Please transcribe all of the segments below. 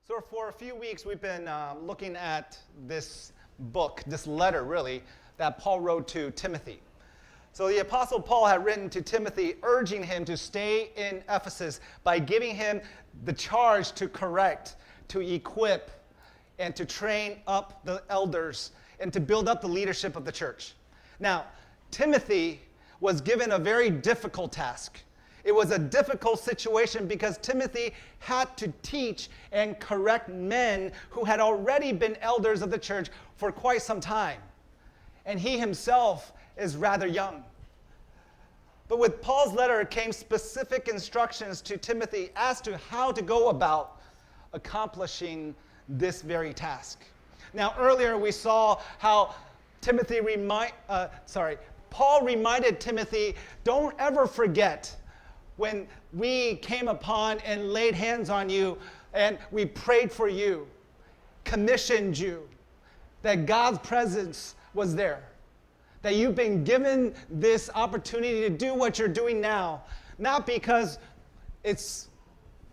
So for a few weeks, we've been looking at this book, this letter, really, that Paul wrote to Timothy. So the Apostle Paul had written to Timothy, urging him to stay in Ephesus by giving him the charge to correct, to equip, and to train up the elders, and to build up the leadership of the church. Now, Timothy was given a very difficult task. It was a difficult situation because Timothy had to teach and correct men who had already been elders of the church for quite some time. And he himself is rather young. But with Paul's letter came specific instructions to Timothy as to how to go about accomplishing this very task. Now, earlier we saw how Paul reminded Timothy, don't ever forget when we came upon and laid hands on you and we prayed for you, commissioned you, that God's presence was there, that you've been given this opportunity to do what you're doing now, not because it's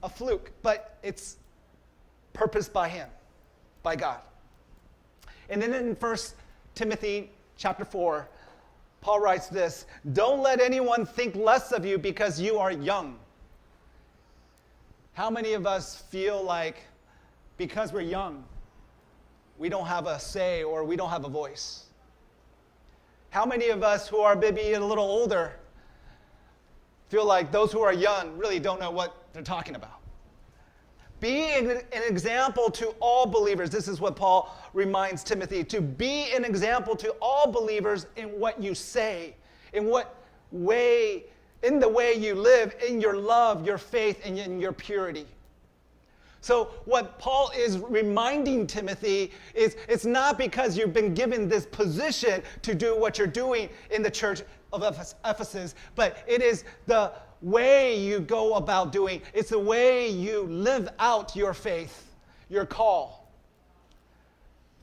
a fluke, but it's purposed by Him, by God. And then in 1 Timothy chapter 4, Paul writes this, don't let anyone think less of you because you are young. How many of us feel like because we're young, we don't have a say or we don't have a voice? How many of us who are maybe a little older feel like those who are young really don't know what they're talking about? Be an example to all believers. This is what Paul reminds Timothy, to be an example to all believers in what you say, in the way you live, in your love, your faith, and in your purity. So what Paul is reminding Timothy is it's not because you've been given this position to do what you're doing in the church of Ephesus, but it is the way you go about doing. It's the way you live out your faith, your call,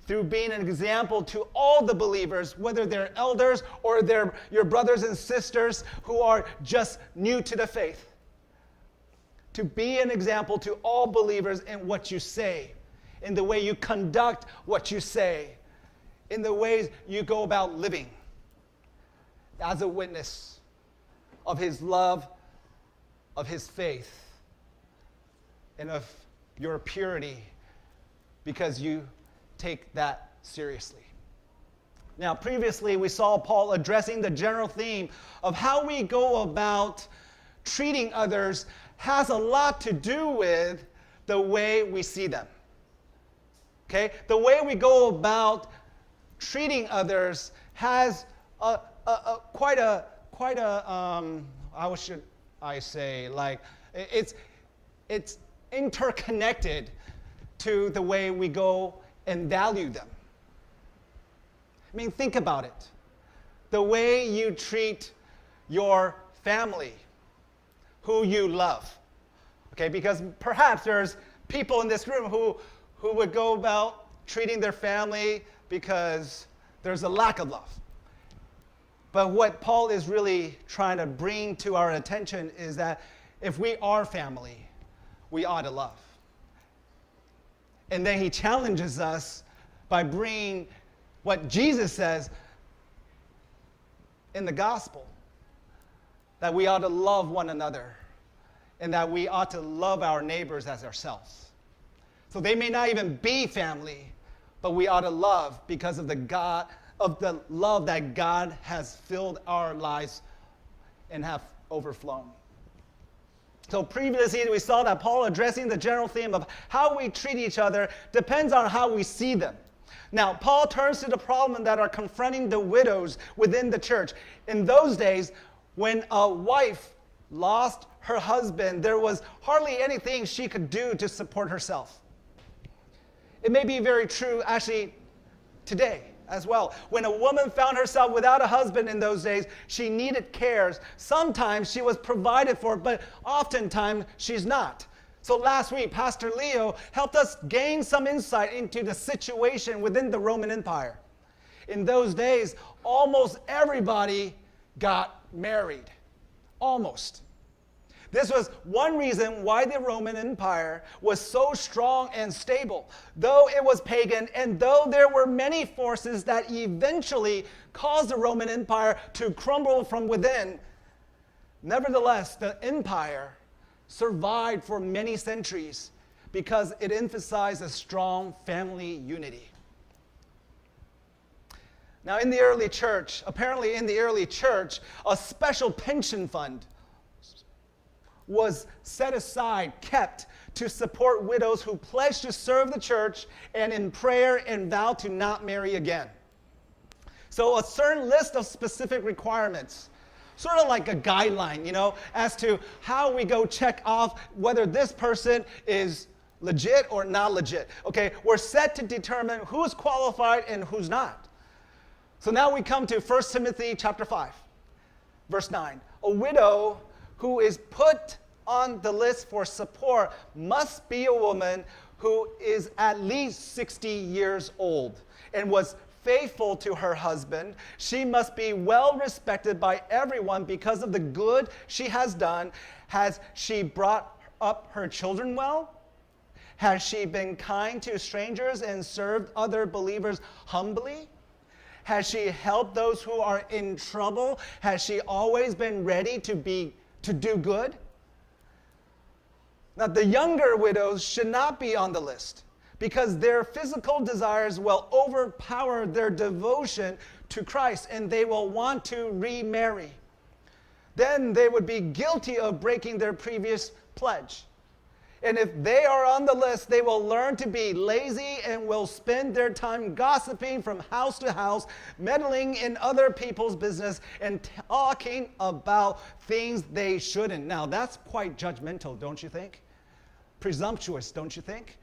through being an example to all the believers, whether they're elders or they're your brothers and sisters who are just new to the faith. To be an example to all believers in what you say, in the way you conduct what you say, in the ways you go about living as a witness of His love, of His faith, and of your purity, because you take that seriously. Now, previously we saw Paul addressing the general theme of how we go about treating others has a lot to do with the way we see them. Okay? The way we go about treating others has quite a how should I say, like it's interconnected to the way we go and value them. I mean, think about it. The way you treat your family, who you love. Okay, because perhaps there's people in this room who would go about treating their family because there's a lack of love. But what Paul is really trying to bring to our attention is that if we are family, we ought to love. And then he challenges us by bringing what Jesus says in the gospel, that we ought to love one another and that we ought to love our neighbors as ourselves. So they may not even be family, but we ought to love because of the love that God has filled our lives and have overflown. So previously we saw that Paul addressing the general theme of how we treat each other depends on how we see them. Now, Paul turns to the problem that are confronting the widows within the church. In those days, when a wife lost her husband, there was hardly anything she could do to support herself. It may be very true actually today as well. When a woman found herself without a husband in those days, she needed cares. Sometimes she was provided for, but oftentimes she's not. So last week, Pastor Leo helped us gain some insight into the situation within the Roman Empire. In those days, almost everybody got married. Almost. This was one reason why the Roman Empire was so strong and stable. Though it was pagan, and though there were many forces that eventually caused the Roman Empire to crumble from within, nevertheless, the empire survived for many centuries because it emphasized a strong family unity. Now, in the early church, apparently in the early church, a special pension fund was set aside, kept to support widows who pledged to serve the church and in prayer and vowed to not marry again. So a certain list of specific requirements, sort of like a guideline, as to how we go check off whether this person is legit or not legit. Okay, we're set to determine who's qualified and who's not. So now we come to 1 Timothy chapter 5, verse 9. A widow who is put on the list for support must be a woman who is at least 60 years old and was faithful to her husband. She must be well respected by everyone because of the good she has done. Has she brought up her children well? Has she been kind to strangers and served other believers humbly? Has she helped those who are in trouble? Has she always been ready to do good? Now, the younger widows should not be on the list because their physical desires will overpower their devotion to Christ and they will want to remarry. Then they would be guilty of breaking their previous pledge. And if they are on the list, they will learn to be lazy and will spend their time gossiping from house to house, meddling in other people's business, and talking about things they shouldn't. Now, that's quite judgmental, don't you think? Presumptuous, don't you think?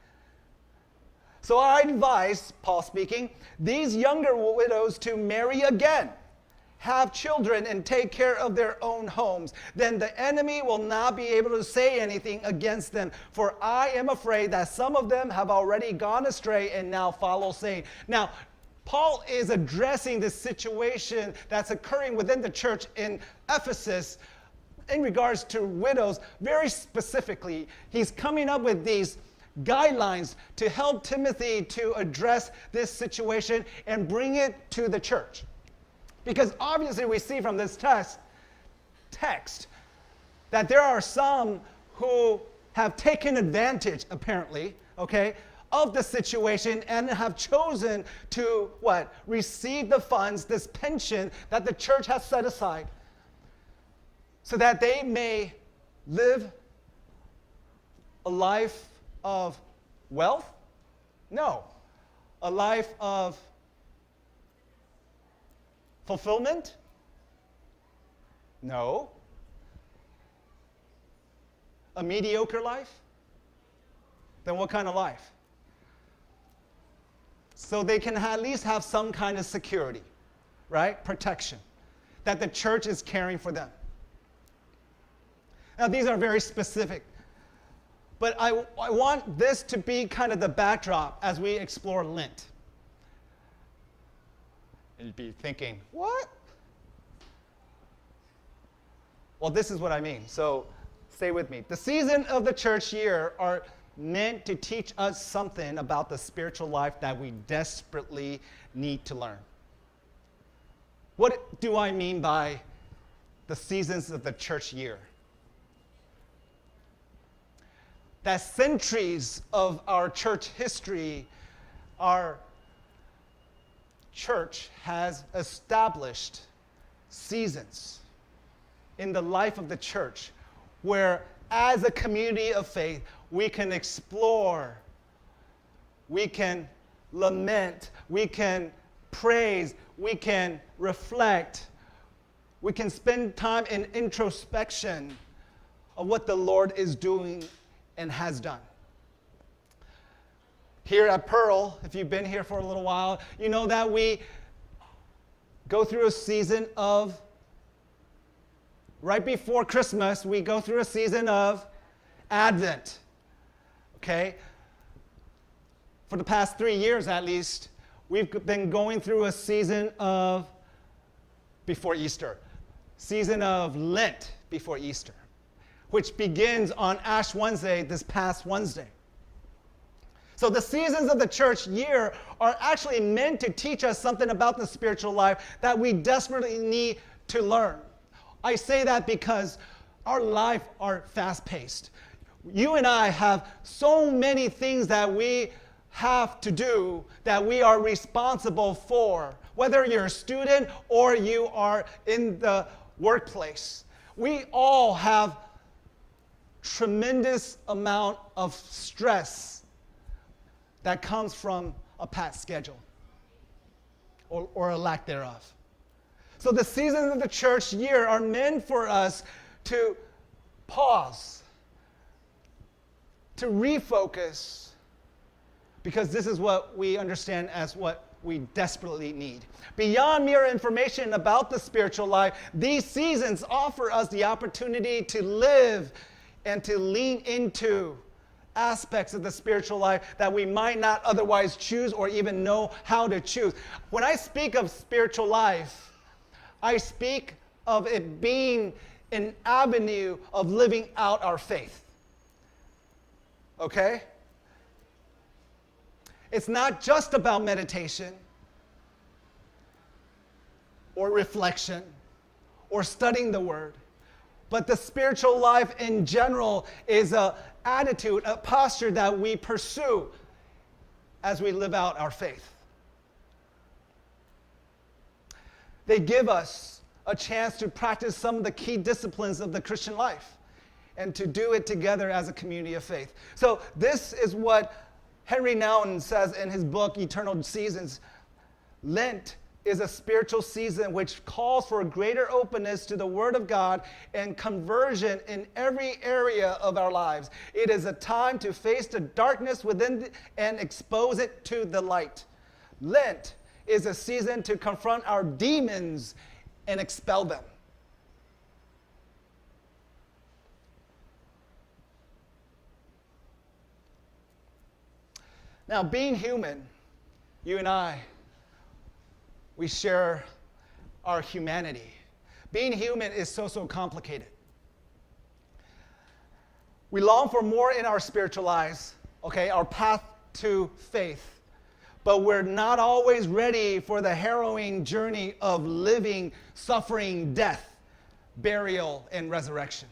So I advise, Paul speaking, these younger widows to marry again, have children, and take care of their own homes. Then the enemy will not be able to say anything against them. For I am afraid that some of them have already gone astray and now follow Satan. Now, Paul is addressing this situation that's occurring within the church in Ephesus in regards to widows very specifically. He's coming up with these guidelines to help Timothy to address this situation and bring it to the church. Because obviously we see from this text that there are some who have taken advantage, apparently, of the situation and have chosen to, receive the funds, this pension that the church has set aside so that they may live a life of wealth? No. A life of fulfillment? No. A mediocre life? Then what kind of life? So they can at least have some kind of security, right? Protection that the church is caring for them. Now, these are very specific, but I want this to be kind of the backdrop as we explore Lent. And you'd be thinking, what? Well, this is what I mean. So stay with me. The season of the church year are meant to teach us something about the spiritual life that we desperately need to learn. What do I mean by the seasons of the church year? That centuries of our church history, our church has established seasons in the life of the church where, as a community of faith, we can explore, we can lament, we can praise, we can reflect, we can spend time in introspection of what the Lord is doing and has done. Here at Pearl, if you've been here for a little while, you know that we go through a season of, right before Christmas, we go through a season of Advent. Okay? For the past 3 years at least, we've been going through a season of, before Easter, season of Lent before Easter. which begins on Ash Wednesday, this past Wednesday. So the seasons of the church year are actually meant to teach us something about the spiritual life that we desperately need to learn. I say that because our life are fast-paced. You and I have so many things that we have to do that we are responsible for, whether you're a student or you are in the workplace. We all have tremendous amount of stress that comes from a packed schedule or a lack thereof. So the seasons of the church year are meant for us to pause, to refocus, because this is what we understand as what we desperately need. Beyond mere information about the spiritual life, these seasons offer us the opportunity to live and to lean into aspects of the spiritual life that we might not otherwise choose or even know how to choose. When I speak of spiritual life, I speak of it being an avenue of living out our faith. Okay? It's not just about meditation or reflection or studying the word, but the spiritual life in general is an attitude, a posture that we pursue as we live out our faith. They give us a chance to practice some of the key disciplines of the Christian life and to do it together as a community of faith. So this is what Henry Nouwen says in his book, Eternal Seasons. Lent is a spiritual season which calls for a greater openness to the Word of God and conversion in every area of our lives. It is a time to face the darkness within and expose it to the light. Lent is a season to confront our demons and expel them. Now, being human, you and I, we share our humanity. Being human is so complicated. We long for more in our spiritual lives, okay, our path to faith. But we're not always ready for the harrowing journey of living, suffering, death, burial, and resurrection.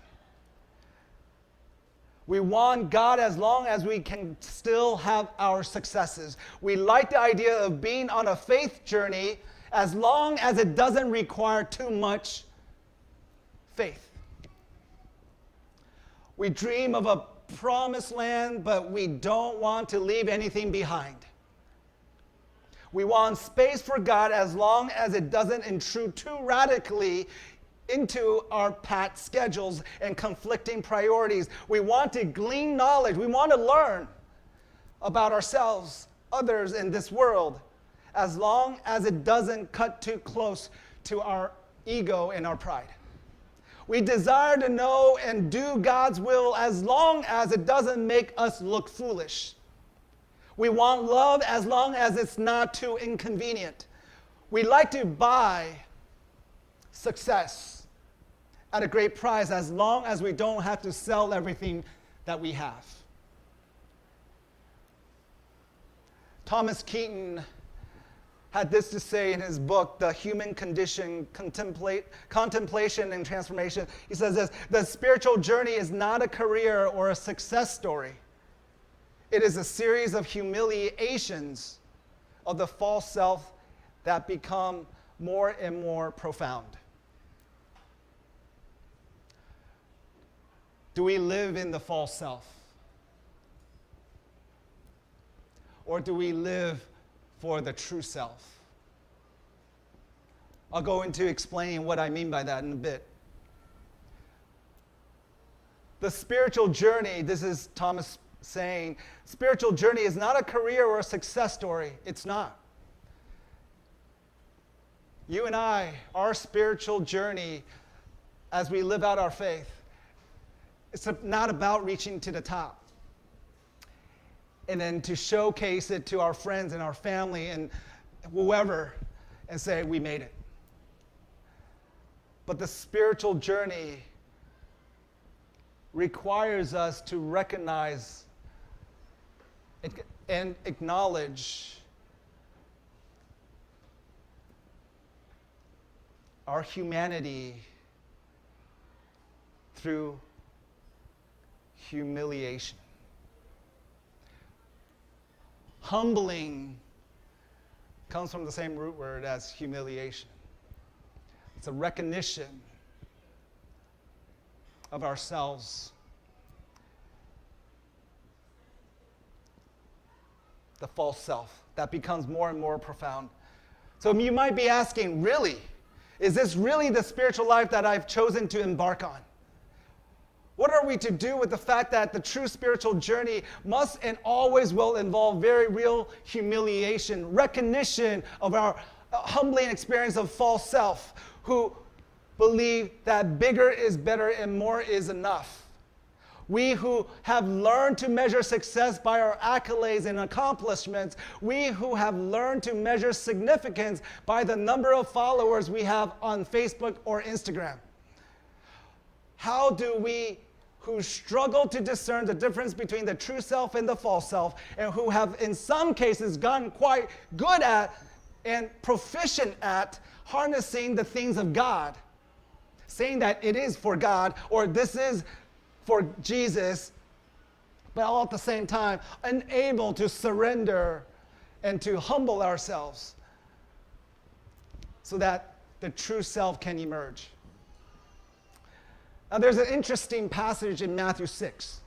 We want God as long as we can still have our successes. We like the idea of being on a faith journey as long as it doesn't require too much faith. We dream of a promised land, but we don't want to leave anything behind. We want space for God as long as it doesn't intrude too radically into our packed schedules and conflicting priorities. We want to glean knowledge. We want to learn about ourselves, others in this world, as long as it doesn't cut too close to our ego and our pride. We desire to know and do God's will as long as it doesn't make us look foolish. We want love as long as it's not too inconvenient. We like to buy success at a great price as long as we don't have to sell everything that we have. Thomas Keaton had this to say in his book, The Human Condition, Contemplation and Transformation. He says this: the spiritual journey is not a career or a success story. It is a series of humiliations of the false self that become more and more profound. Do we live in the false self? Or do we live for the true self? I'll go into explaining what I mean by that in a bit. The spiritual journey, this is Thomas saying, spiritual journey is not a career or a success story. It's not. You and I, our spiritual journey as we live out our faith, it's not about reaching to the top and then to showcase it to our friends and our family and whoever and say, we made it. But the spiritual journey requires us to recognize and acknowledge our humanity through humiliation. Humbling comes from the same root word as humiliation. It's a recognition of ourselves. The false self that becomes more and more profound. So you might be asking, really? Is this really the spiritual life that I've chosen to embark on? What are we to do with the fact that the true spiritual journey must and always will involve very real humiliation, recognition of our humbling experience of false self, who believe that bigger is better and more is enough? We who have learned to measure success by our accolades and accomplishments, we who have learned to measure significance by the number of followers we have on Facebook or Instagram. How do we who struggle to discern the difference between the true self and the false self, and who have in some cases gotten quite good at and proficient at harnessing the things of God, saying that it is for God or this is for Jesus, but all at the same time unable to surrender and to humble ourselves so that the true self can emerge. Now, there's an interesting passage in Matthew 6.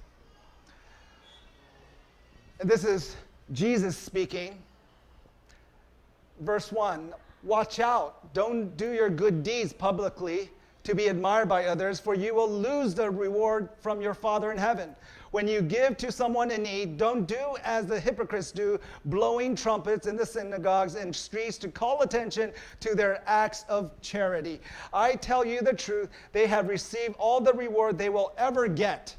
And this is Jesus speaking. Verse 1, watch out, don't do your good deeds publicly to be admired by others, for you will lose the reward from your Father in heaven. When you give to someone in need, don't do as the hypocrites do, blowing trumpets in the synagogues and streets to call attention to their acts of charity. I tell you the truth, they have received all the reward they will ever get.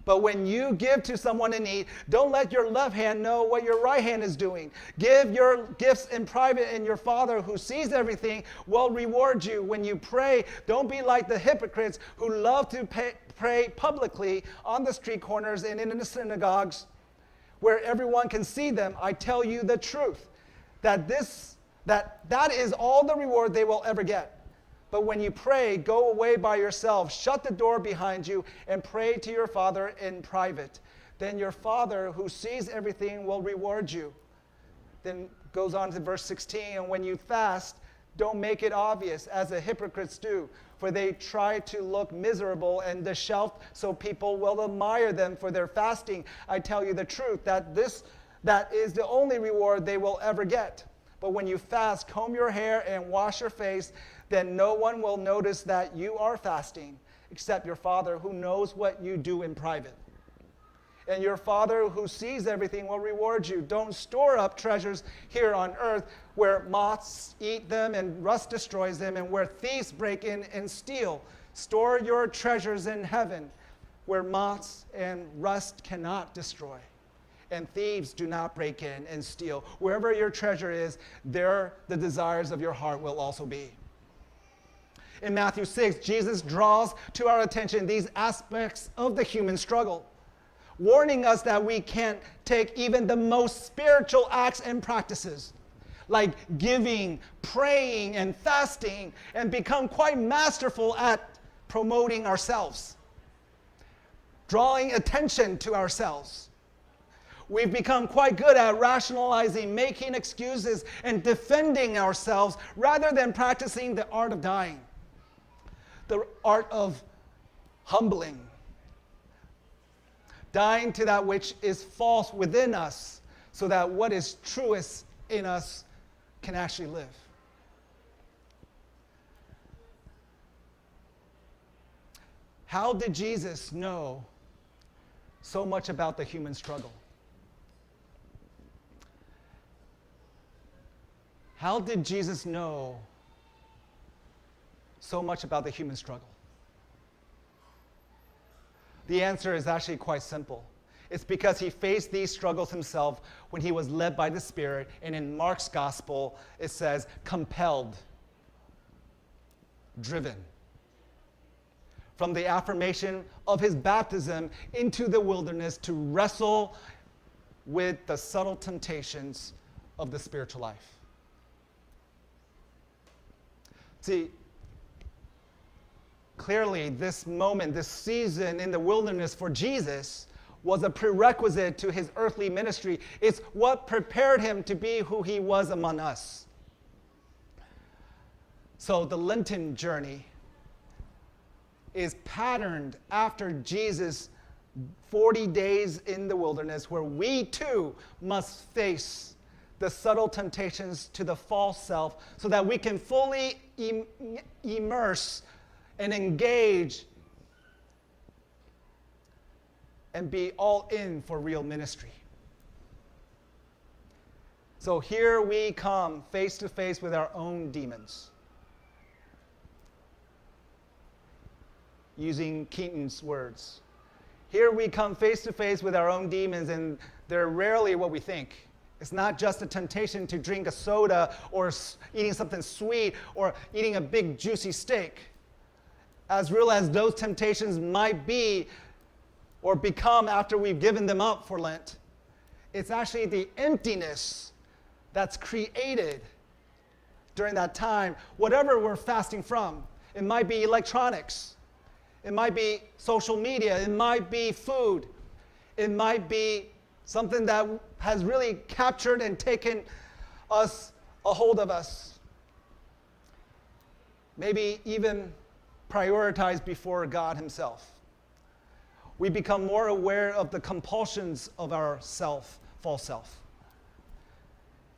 But when you give to someone in need, don't let your left hand know what your right hand is doing. Give your gifts in private, and your Father who sees everything will reward you. When you pray, don't be like the hypocrites who love to pray publicly on the street corners and in the synagogues where everyone can see them. I tell you the truth, that is all the reward they will ever get. But when you pray, go away by yourself, shut the door behind you, and pray to your Father in private. Then your Father who sees everything will reward you. Then goes on to verse 16, and when you fast, don't make it obvious as the hypocrites do, for they try to look miserable and disheveled so people will admire them for their fasting. I tell you the truth, that is the only reward they will ever get. But when you fast, comb your hair and wash your face, then no one will notice that you are fasting, except your Father who knows what you do in private. And your Father who sees everything will reward you. Don't store up treasures here on earth where moths eat them and rust destroys them, and where thieves break in and steal. Store your treasures in heaven where moths and rust cannot destroy, and thieves do not break in and steal. Wherever your treasure is, there the desires of your heart will also be. In Matthew 6, Jesus draws to our attention these aspects of the human struggle, warning us that we can't take even the most spiritual acts and practices, like giving, praying, and fasting, and become quite masterful at promoting ourselves, drawing attention to ourselves. We've become quite good at rationalizing, making excuses, and defending ourselves rather than practicing the art of dying, the art of humbling, dying to that which is false within us so that what is truest in us can actually live. How did Jesus know so much about the human struggle? How did Jesus know so much about the human struggle? The answer is actually quite simple. It's because he faced these struggles himself when he was led by the Spirit, and in Mark's gospel, it says compelled, driven. from the affirmation of his baptism into the wilderness to wrestle with the subtle temptations of the spiritual life. See, clearly this moment, this season in the wilderness for Jesus was a prerequisite to his earthly ministry. It's what prepared him to be who he was among us. So the Lenten journey is patterned after Jesus' 40 days in the wilderness, where we too must face the subtle temptations to the false self so that we can fully immerse and engage and be all in for real ministry. So here we come face to face with our own demons. Using Keaton's words. Here we come face to face with our own demons, and they're rarely what we think. It's not just a temptation to drink a soda or eating something sweet or eating a big juicy steak. As real as those temptations might be or become after we've given them up for Lent, it's actually the emptiness that's created during that time, whatever we're fasting from. It might be electronics. It might be social media. It might be food. It might be something that has really captured and taken a hold of us. Maybe even prioritized before God himself. We become more aware of the compulsions of our false self.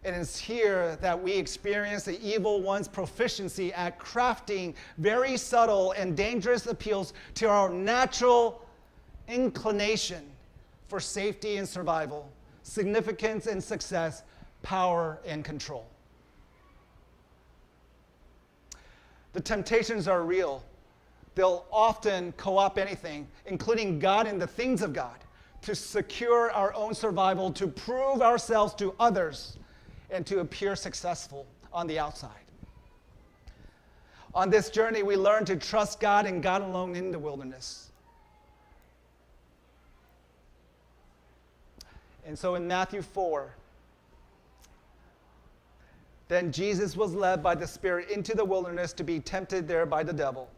And it's here that we experience the evil one's proficiency at crafting very subtle and dangerous appeals to our natural inclination for safety and survival, significance and success, power and control. The temptations are real. They'll often co-opt anything, including God and the things of God, to secure our own survival, to prove ourselves to others, and to appear successful on the outside. On this journey, we learn to trust God and God alone in the wilderness. And so in Matthew 4, then Jesus was led by the Spirit into the wilderness to be tempted there by the devil.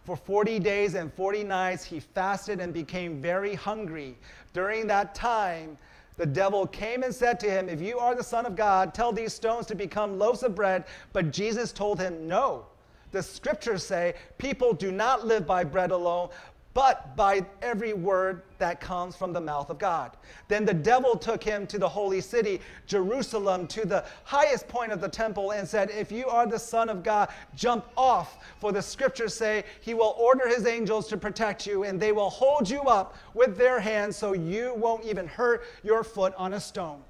For 40 days and 40 nights he fasted and became very hungry. During that time, the devil came and said to him, "If you are the Son of God, tell these stones to become loaves of bread." But Jesus told him, "No. The scriptures say, people do not live by bread alone, but by every word that comes from the mouth of God." Then the devil took him to the holy city, Jerusalem, to the highest point of the temple, and said, "If you are the Son of God, jump off. For the scriptures say, he will order his angels to protect you, and they will hold you up with their hands so you won't even hurt your foot on a stone."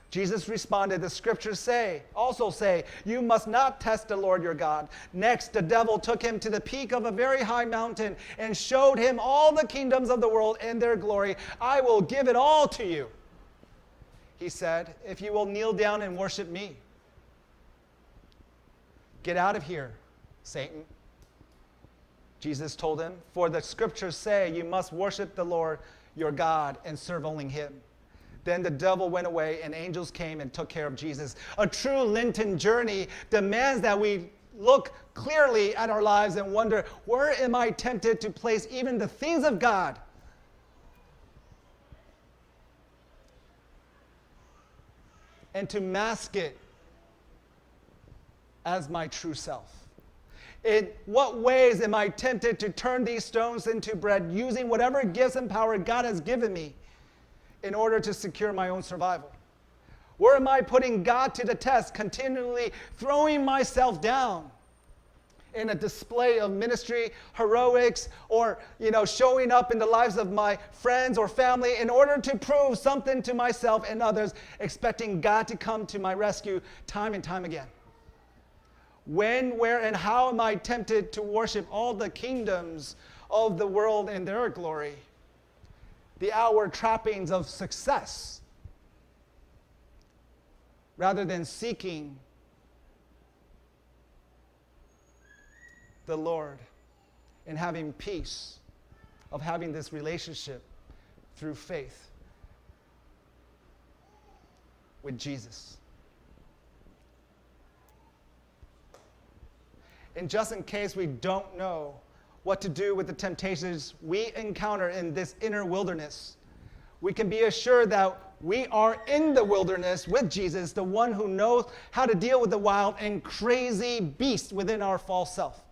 Jesus responded, "The scriptures also say, you must not test the Lord your God." Next, the devil took him to the peak of a very high mountain and showed him all the kingdoms of the world and their glory. "I will give it all to you," he said, "if you will kneel down and worship me." "Get out of here, Satan," Jesus told him, "for the scriptures say you must worship the Lord your God and serve only him." Then the devil went away, and angels came and took care of Jesus. A true Lenten journey demands that we look clearly at our lives and wonder, where am I tempted to place even the things of God? And to mask it as my true self. In what ways am I tempted to turn these stones into bread using whatever gifts and power God has given me in order to secure my own survival? Where am I putting God to the test, continually throwing myself down in a display of ministry heroics, or showing up in the lives of my friends or family in order to prove something to myself and others, expecting God to come to my rescue time and time again? When, where, and how am I tempted to worship all the kingdoms of the world and their glory, the outward trappings of success, rather than seeking the Lord and having peace, of having this relationship through faith with Jesus. And just in case we don't know what to do with the temptations we encounter in this inner wilderness, we can be assured that we are in the wilderness with Jesus, the one who knows how to deal with the wild and crazy beast within our false self.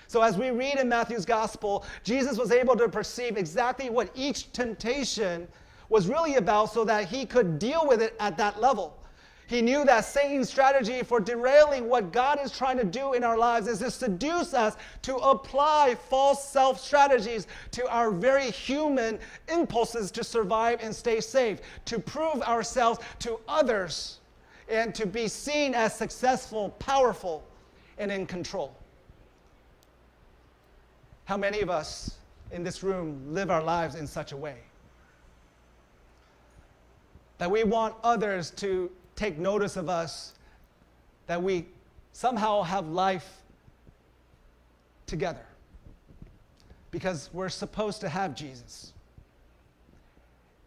So as we read in Matthew's gospel, Jesus was able to perceive exactly what each temptation was really about so that he could deal with it at that level. He knew that Satan's strategy for derailing what God is trying to do in our lives is to seduce us to apply false self strategies to our very human impulses to survive and stay safe, to prove ourselves to others, and to be seen as successful, powerful, and in control. How many of us in this room live our lives in such a way? That we want others to take notice of us, that we somehow have life together because we're supposed to have Jesus.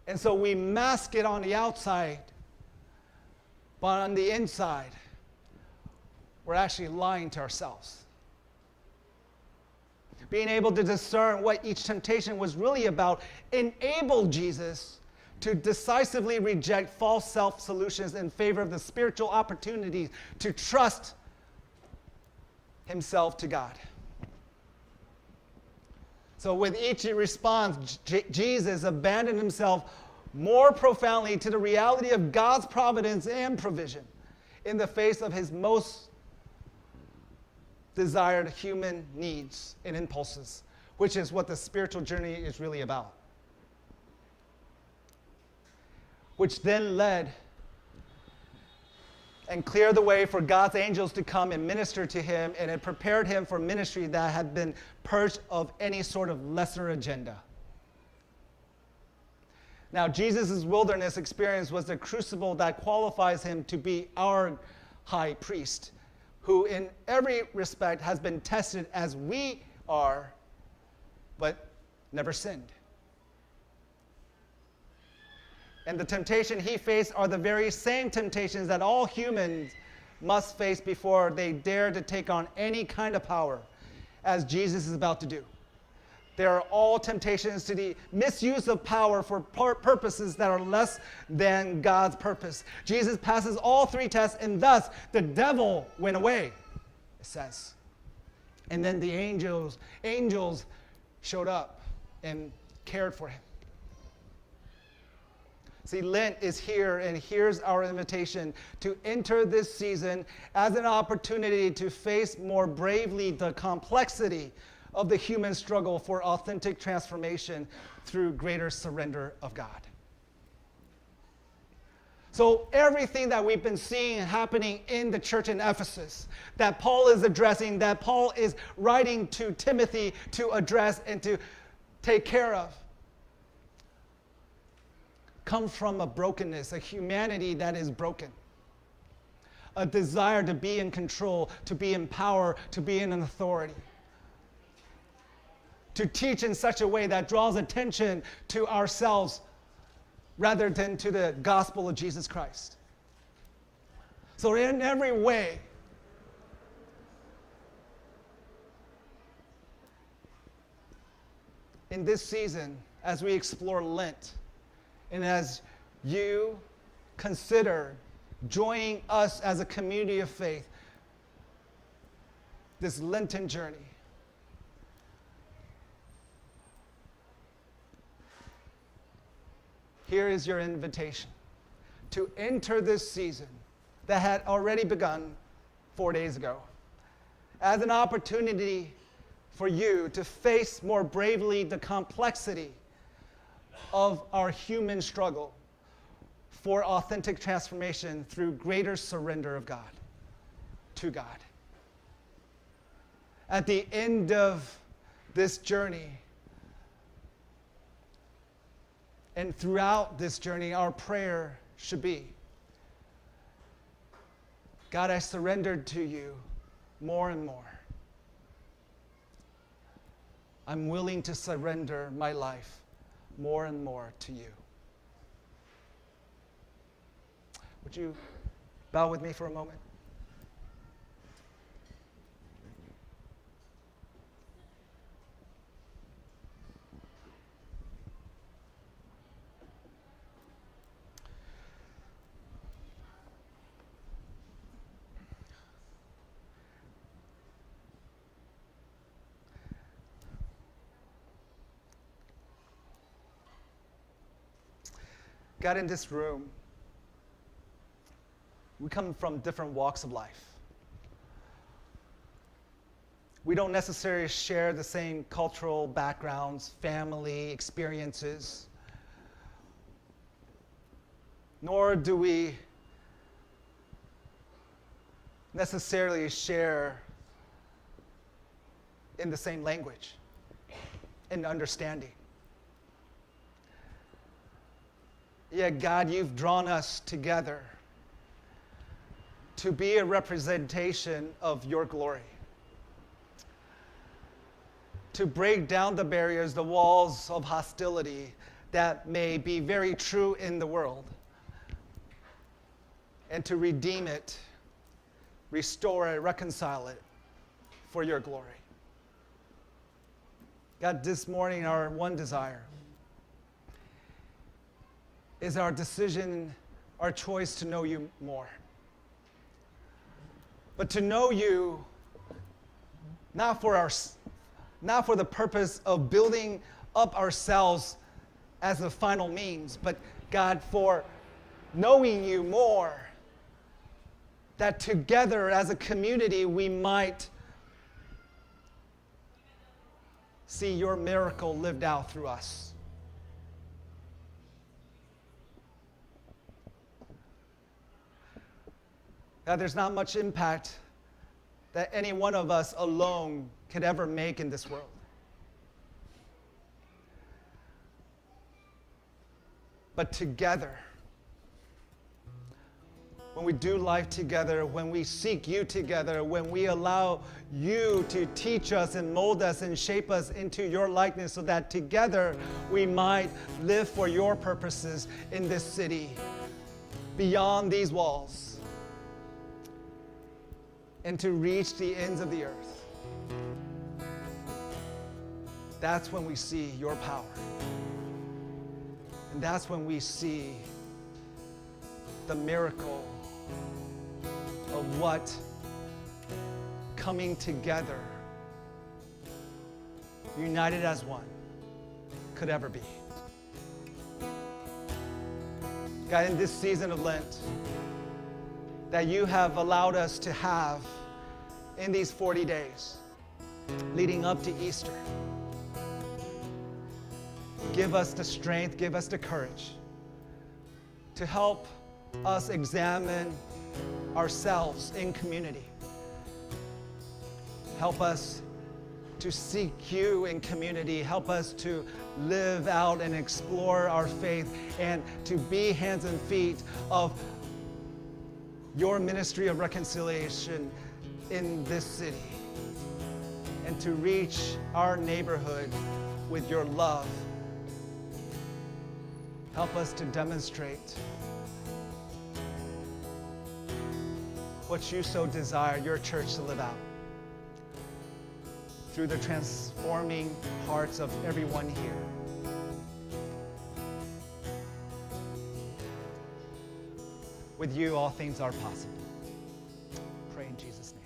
And so we mask it on the outside, but on the inside, we're actually lying to ourselves. Being able to discern what each temptation was really about enabled Jesus to decisively reject false self-solutions in favor of the spiritual opportunities to trust himself to God. So with each response, Jesus abandoned himself more profoundly to the reality of God's providence and provision in the face of his most desired human needs and impulses, which is what the spiritual journey is really about. Which then led and cleared the way for God's angels to come and minister to him, and it prepared him for ministry that had been purged of any sort of lesser agenda. Now, Jesus' wilderness experience was the crucible that qualifies him to be our high priest, who in every respect has been tested as we are, but never sinned. And the temptation he faced are the very same temptations that all humans must face before they dare to take on any kind of power, as Jesus is about to do. They are all temptations to the misuse of power for purposes that are less than God's purpose. Jesus passes all three tests, and thus the devil went away, it says. And then the angels showed up and cared for him. See, Lent is here, and here's our invitation to enter this season as an opportunity to face more bravely the complexity of the human struggle for authentic transformation through greater surrender of God. So everything that we've been seeing happening in the church in Ephesus, that Paul is addressing, that Paul is writing to Timothy to address and to take care of, come from a brokenness, a humanity that is broken. A desire to be in control, to be in power, to be in an authority. To teach in such a way that draws attention to ourselves rather than to the gospel of Jesus Christ. So in every way, in this season, as we explore Lent, and as you consider joining us as a community of faith, this Lenten journey, here is your invitation to enter this season that had already begun 4 days ago as an opportunity for you to face more bravely the complexity of our human struggle for authentic transformation through greater surrender of God to God. At the end of this journey, and throughout this journey, our prayer should be, God, I surrendered to you more and more. I'm willing to surrender my life more and more to you. Would you bow with me for a moment? God, in this room, we come from different walks of life. We don't necessarily share the same cultural backgrounds, family experiences, nor do we necessarily share in the same language and understanding. Yet, God, you've drawn us together to be a representation of your glory, to break down the barriers, the walls of hostility that may be very true in the world, and to redeem it, restore it, reconcile it for your glory. God, this morning our one desire is our decision, our choice to know you more. But to know you not for the purpose of building up ourselves as the final means, but God, for knowing you more, that together as a community we might see your miracle lived out through us. God, there's not much impact that any one of us alone could ever make in this world. But together, when we do life together, when we seek you together, when we allow you to teach us and mold us and shape us into your likeness so that together we might live for your purposes in this city, beyond these walls, and to reach the ends of the earth. That's when we see your power. And that's when we see the miracle of what coming together, united as one, could ever be. God, in this season of Lent, that you have allowed us to have in these 40 days leading up to Easter, give us the strength, give us the courage to help us examine ourselves in community. Help us to seek you in community. Help us to live out and explore our faith and to be hands and feet of your ministry of reconciliation in this city, and to reach our neighborhood with your love. Help us to demonstrate what you so desire your church to live out through the transforming hearts of everyone here. With you, all things are possible. Pray in Jesus' name.